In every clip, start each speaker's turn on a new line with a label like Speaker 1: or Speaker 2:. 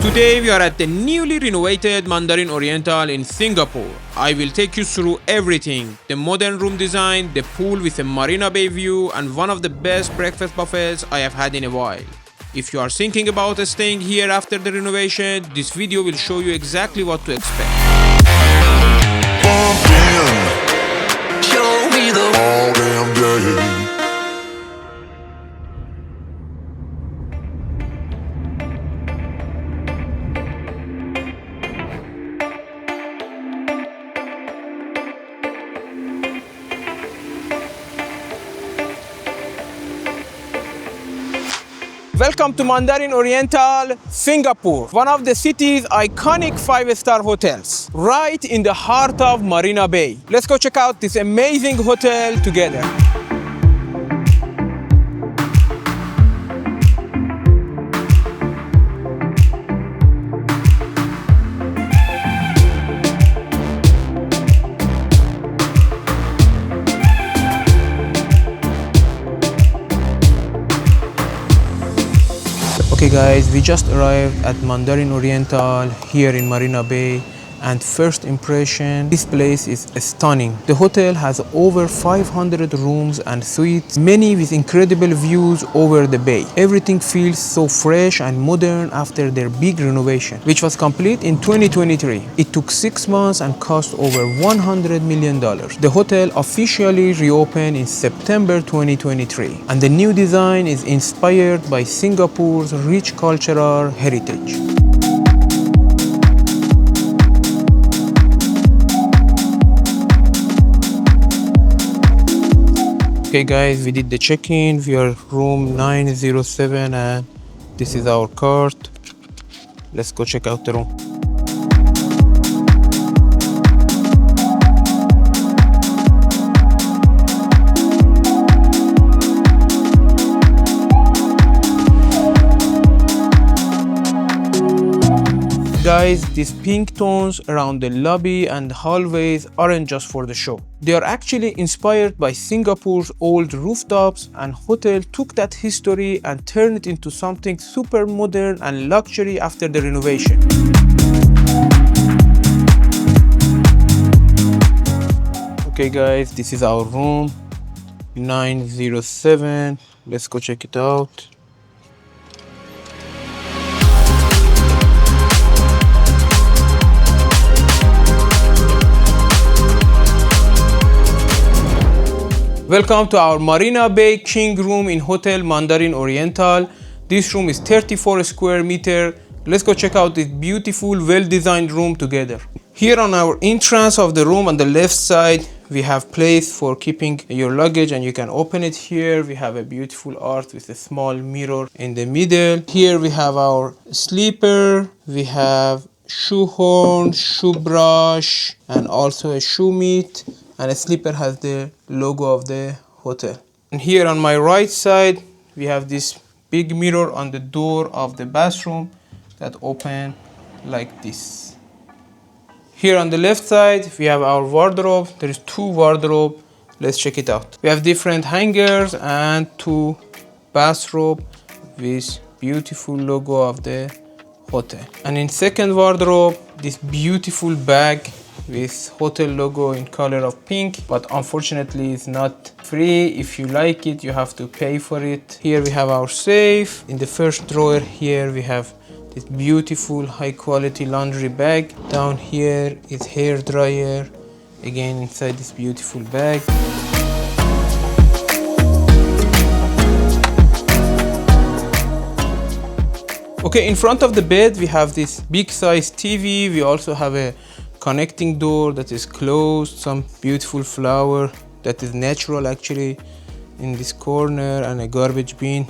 Speaker 1: Today we are at the newly renovated Mandarin Oriental in Singapore. I will take you through everything: the modern room design, the pool with a Marina Bay view, and one of the best breakfast buffets I have had in a while. If you are thinking about staying here after the renovation, this video will show you exactly what to expect. Show me the all damn day. Welcome to Mandarin Oriental Singapore, one of the city's iconic 5-star hotels, right in the heart of Marina Bay. Let's go check out this amazing hotel together. Okay guys, we just arrived at Mandarin Oriental here in Marina Bay, and first impression, this place is stunning. The hotel has over 500 rooms and suites, many with incredible views over the bay. Everything feels so fresh and modern after their big renovation, which was complete in 2023. It took 6 months and cost over $100 million. The hotel officially reopened in September 2023, and the new design is inspired by Singapore's rich cultural heritage. Okay guys, we did the check-in. We are room 907 and this is our card. Let's go check out the room. Guys, these pink tones around the lobby and hallways aren't just for the show. They are actually inspired by Singapore's old rooftops, and hotel took that history and turned it into something super modern and luxury after the renovation. Okay guys, this is our room 907. Let's go check it out. Welcome to our Marina Bay King room in Hotel Mandarin Oriental. This room is 34 square meter. Let's go check out this beautiful, well-designed room together. Here on our entrance of the room on the left side, we have place for keeping your luggage, and you can open it here. We have a beautiful art with a small mirror in the middle. Here we have our sleeper. We have shoe horn, shoe brush, and also a shoe meat. And a slipper has the logo of the hotel. And here on my right side, we have this big mirror on the door of the bathroom that open like this. Here on the left side, we have our wardrobe. There is 2 wardrobes. Let's check it out. We have different hangers and 2 bathrobe with beautiful logo of the hotel. And in second wardrobe, this beautiful bag with hotel logo in color of pink, but unfortunately it's not free. If you like it, you have to pay for it. Here we have our safe. In the first drawer here we have this beautiful high quality laundry bag. Down here is hair dryer, again inside this beautiful bag. Okay, in front of the bed we have this big size TV. We also have a connecting door that is closed, some beautiful flower that is natural actually in this corner, and a garbage bin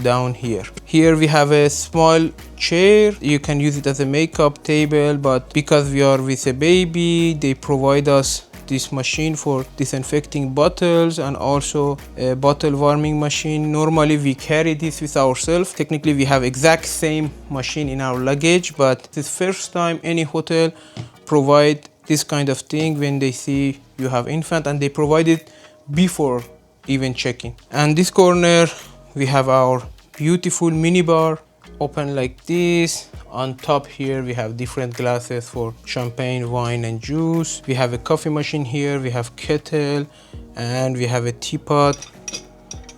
Speaker 1: down here. Here we have a small chair. You can use it as a makeup table, but because we are with a baby, they provide us this machine for disinfecting bottles and also a bottle warming machine. Normally we carry this with ourselves. Technically we have exact same machine in our luggage, but this first time any hotel provide this kind of thing when they see you have infant, and they provide it before even checking. And this corner we have our beautiful minibar, open like this. On top here we have different glasses for champagne, wine and juice. We have a coffee machine here, we have kettle, and we have a teapot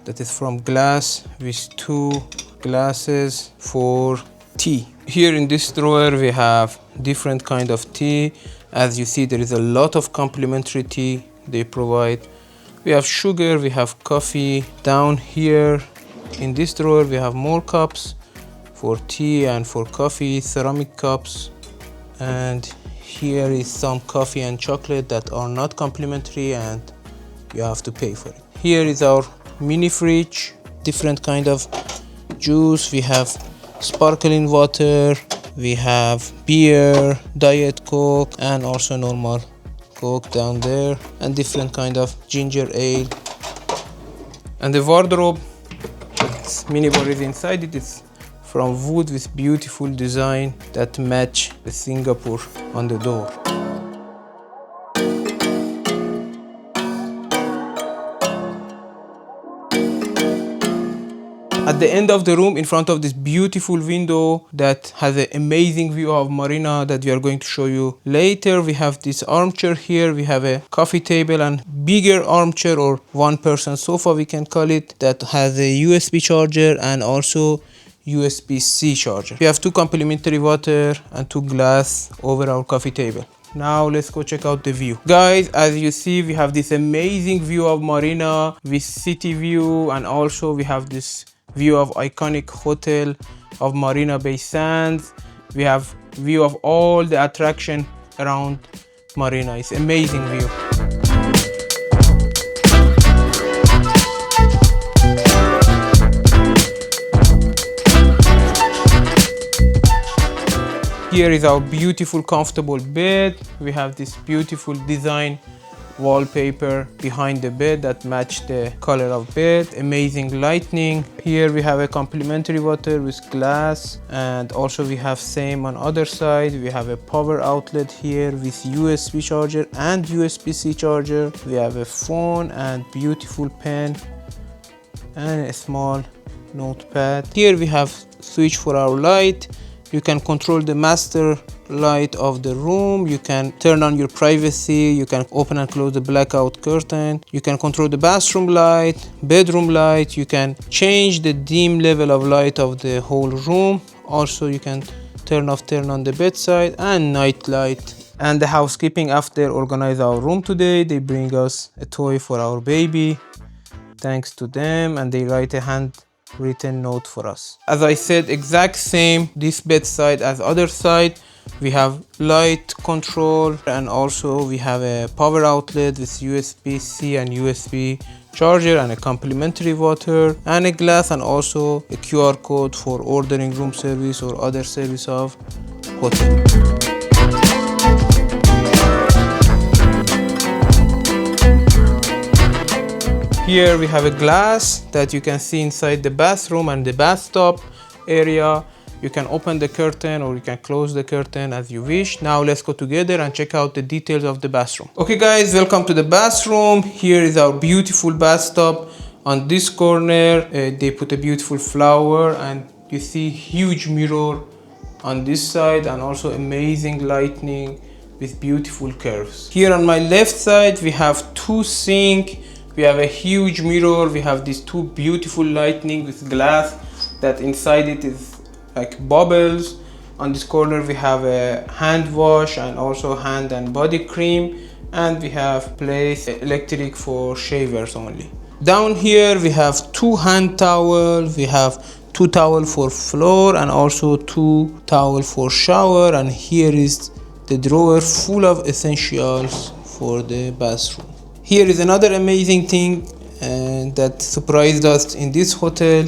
Speaker 1: that is from glass with 2 glasses for tea. Here in this drawer we have different kind of tea. As you see, there is a lot of complimentary tea they provide. We have sugar, we have coffee. Down here in this drawer we have more cups for tea and for coffee, ceramic cups. And here is some coffee and chocolate that are not complimentary and you have to pay for it. Here is our mini fridge, different kind of juice. We have sparkling water, we have beer, diet coke, and also normal coke down there, and different kind of ginger ale. And the wardrobe, its minibar is inside it. It's from wood with beautiful design that match the Singapore on the door. At the end of the room, in front of this beautiful window that has an amazing view of Marina that we are going to show you later, we have this armchair here. We have a coffee table and bigger armchair, or one-person sofa we can call it, that has a USB charger and also USB-C charger. We have 2 complimentary water and 2 glass over our coffee table. Now let's go check out the view. Guys, as you see, we have this amazing view of Marina with city view, and also we have this view of iconic hotel of Marina Bay Sands. We have view of all the attraction around Marina. It's amazing view. Here is our beautiful comfortable bed. We have this beautiful design wallpaper behind the bed that match the color of bed. Amazing lighting. Here we have a complimentary water with glass, and also we have same on other side. We have a power outlet here with USB charger and USB-C charger. We have a phone and beautiful pen and a small notepad. Here we have switch for our light. You can control the master light of the room. You can turn on your privacy. You can open and close the blackout curtain. You can control the bathroom light, bedroom light. You can change the dim level of light of the whole room. Also, you can turn off, turn on the bedside and night light. And the housekeeping, after organize our room today, they bring us a toy for our baby. Thanks to them, and they write a handwritten note for us. As I said, exact same this bedside as other side. We have light control, and also we have a power outlet with USB-C and USB charger and a complimentary water and a glass, and also a QR code for ordering room service or other service of hotel. Here we have a glass that you can see inside the bathroom and the bathtub area. You can open the curtain or you can close the curtain as you wish. Now let's go together and check out the details of the bathroom. Okay guys, welcome to the bathroom. Here is our beautiful bathtub. On this corner, they put a beautiful flower, and you see huge mirror on this side, and also amazing lighting with beautiful curves. Here on my left side, we have 2 sinks. We have a huge mirror. We have these 2 beautiful lighting with glass that inside it is like bubbles. On this corner we have a hand wash and also hand and body cream, and we have place electric for shavers only. Down here we have 2 hand towels. We have 2 towels for floor and also 2 towels for shower, and here is the drawer full of essentials for the bathroom. Here is another amazing thing that surprised us in this hotel,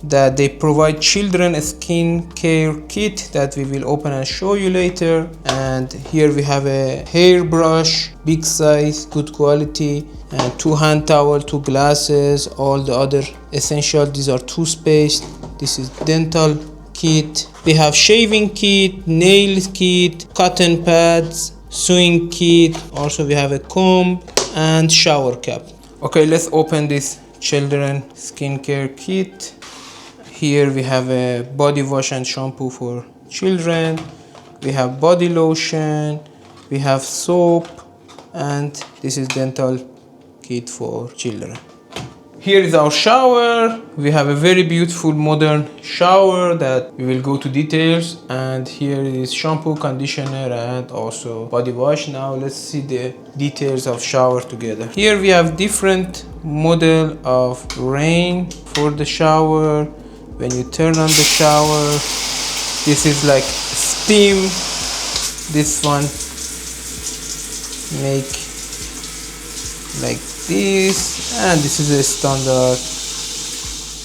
Speaker 1: that they provide children skin care kit that we will open and show you later. And here we have a hairbrush, big size, good quality, and 2 hand towel, 2 glasses, all the other essentials. These are toothpaste. This is dental kit. We have shaving kit, nail kit, cotton pads, sewing kit. Also we have a comb and shower cap. Okay, let's open this children skincare kit. Here we have a body wash and shampoo for children. We have body lotion. We have soap. And this is dental kit for children. Here is our shower. We have a very beautiful modern shower that we will go to details. And here is shampoo, conditioner, and also body wash. Now let's see the details of shower together. Here we have different model of rain for the shower. When you turn on the shower, this is like steam. This one make like this, and this is a standard.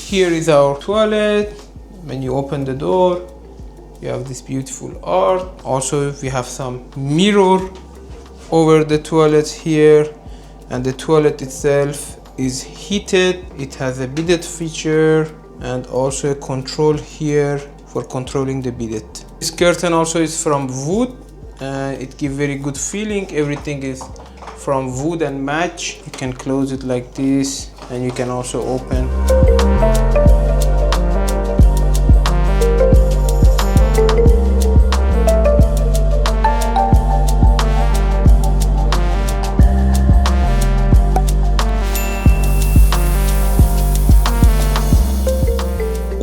Speaker 1: Here is our toilet. When you open the door, you have this beautiful art. Also we have some mirror over the toilet here, and the toilet itself is heated. It has a bidet feature and also a control here for controlling the bidet. This curtain also is from wood, and it gives very good feeling. Everything is from wood and match. You can close it like this, and you can also open.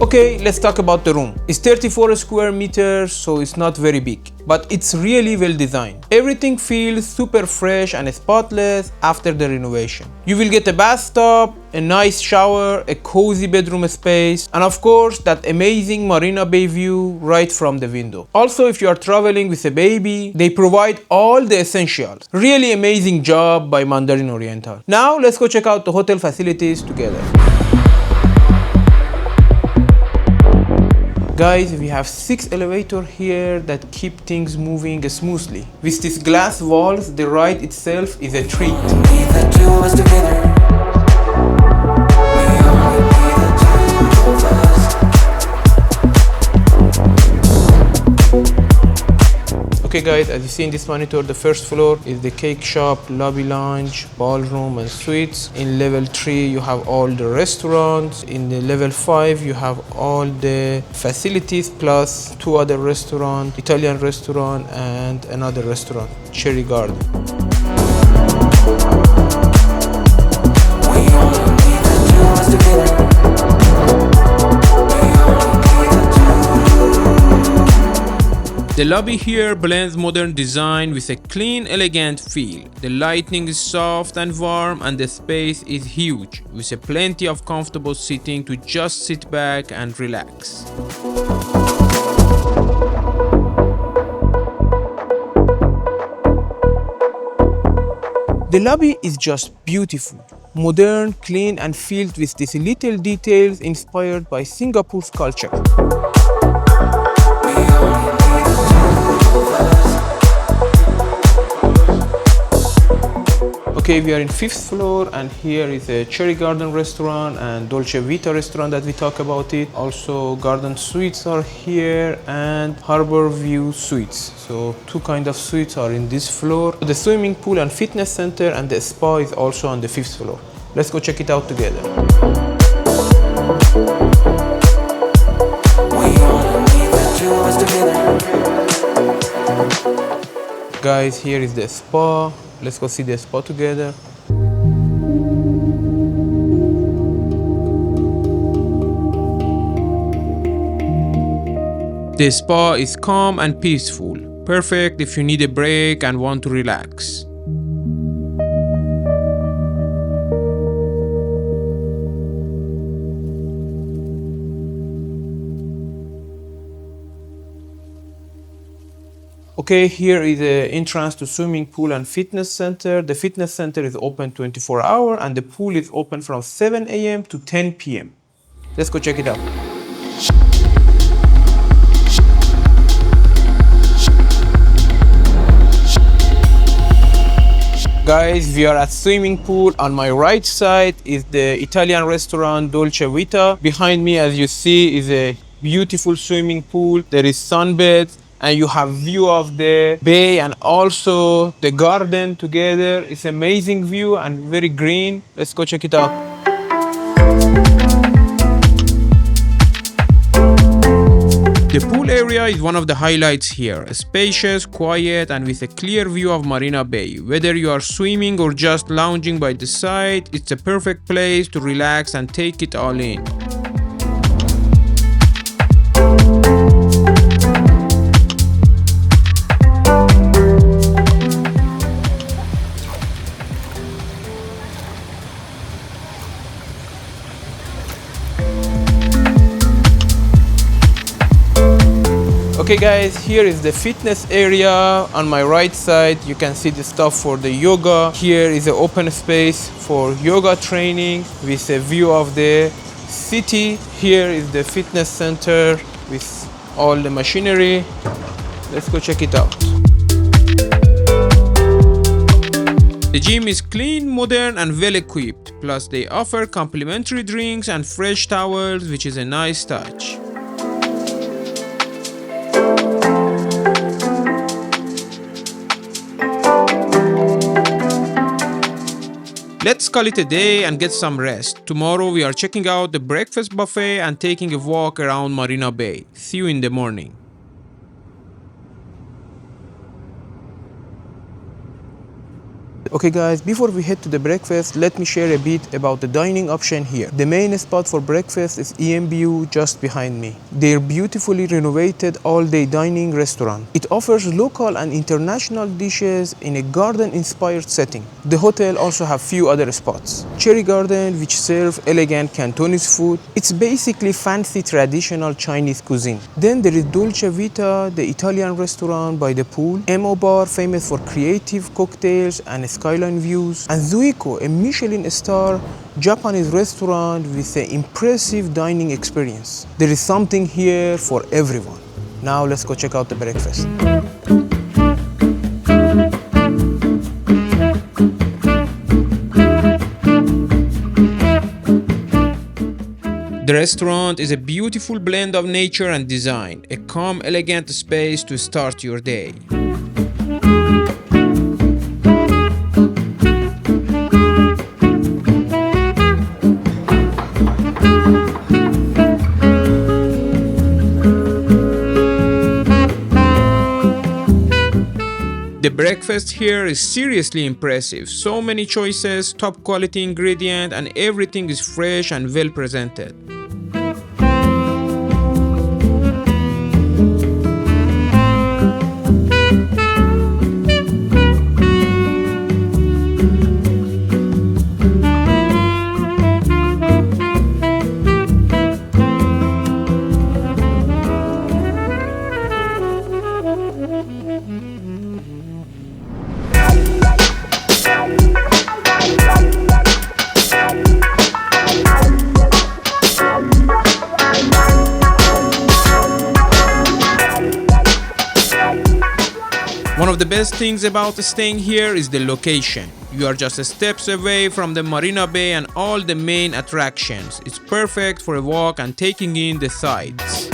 Speaker 1: Okay, let's talk about the room. It's 34 square meters, so it's not very big, but it's really well designed. Everything feels super fresh and spotless after the renovation. You will get a bathtub, a nice shower, a cozy bedroom space, and of course that amazing Marina Bay view right from the window. Also, if you are traveling with a baby, they provide all the essentials. Really amazing job by Mandarin Oriental. Now let's go check out the hotel facilities together. Guys, we have 6 elevators here that keep things moving smoothly. With these glass walls, the ride itself is a treat. Okay guys, as you see in this monitor, the first floor is the cake shop, lobby lounge, ballroom and suites. In level 3 you have all the restaurants. In the level 5 you have all the facilities plus 2 other restaurants, Italian restaurant and another restaurant, Cherry Garden. The lobby here blends modern design with a clean, elegant feel. The lighting is soft and warm, and the space is huge, with plenty of comfortable seating to just sit back and relax. The lobby is just beautiful, modern, clean, and filled with these little details inspired by Singapore's culture. Okay, we are in 5th floor, and here is a Cherry Garden restaurant and Dolce Vita restaurant that we talk about it. Also garden suites are here and harbor view suites. So 2 kinds of suites are in this floor. The swimming pool and fitness center and the spa is also on the 5th floor. Let's go check it out together. Guys, here is the spa. Let's go see the spa together. The spa is calm and peaceful, perfect if you need a break and want to relax. Okay, here is the entrance to swimming pool and fitness center. The fitness center is open 24 hours and the pool is open from 7 a.m. to 10 p.m. Let's go check it out. Guys, we are at swimming pool. On my right side is the Italian restaurant Dolce Vita. Behind me, as you see, is a beautiful swimming pool. There is sunbeds, and you have view of the bay and also the garden together. It's amazing view and very green. Let's go check it out. The pool area is one of the highlights here, spacious, quiet, and with a clear view of Marina Bay. Whether you are swimming or just lounging by the side, it's a perfect place to relax and take it all in. Okay guys, here is the fitness area. On my right side you can see the stuff for the yoga. Here is an open space for yoga training with a view of the city. Here is the fitness center with all the machinery. Let's go check it out. The gym is clean, modern and well equipped. Plus they offer complimentary drinks and fresh towels, which is a nice touch. Let's call it a day and get some rest. Tomorrow we are checking out the breakfast buffet and taking a walk around Marina Bay. See you in the morning. Okay guys, before we head to the breakfast, let me share a bit about the dining option here. The main spot for breakfast is EMBU just behind me. Their beautifully renovated all-day dining restaurant. It offers local and international dishes in a garden-inspired setting. The hotel also have few other spots. Cherry Garden, which serve elegant Cantonese food. It's basically fancy traditional Chinese cuisine. Then there is Dolce Vita, the Italian restaurant by the pool. Emo Bar, famous for creative cocktails and skyline views, and Zuiko, a Michelin star Japanese restaurant with an impressive dining experience. There is something here for everyone. Now let's go check out the breakfast. The restaurant is a beautiful blend of nature and design, a calm, elegant space to start your day. The breakfast here is seriously impressive. So many choices, top quality ingredient, and everything is fresh and well presented. One of the best things about staying here is the location. You are just steps away from the Marina Bay and all the main attractions. It's perfect for a walk and taking in the sights.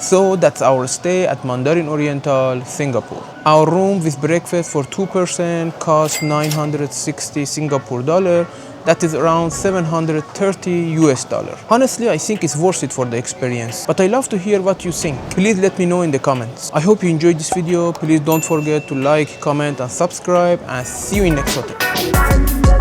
Speaker 1: So that's our stay at Mandarin Oriental Singapore. Our room with breakfast for 2 person cost 960 Singapore dollar. That is around 730 US dollar. Honestly, I think it's worth it for the experience. But I love to hear what you think. Please let me know in the comments. I hope you enjoyed this video. Please don't forget to like, comment and subscribe, and see you in next hotel.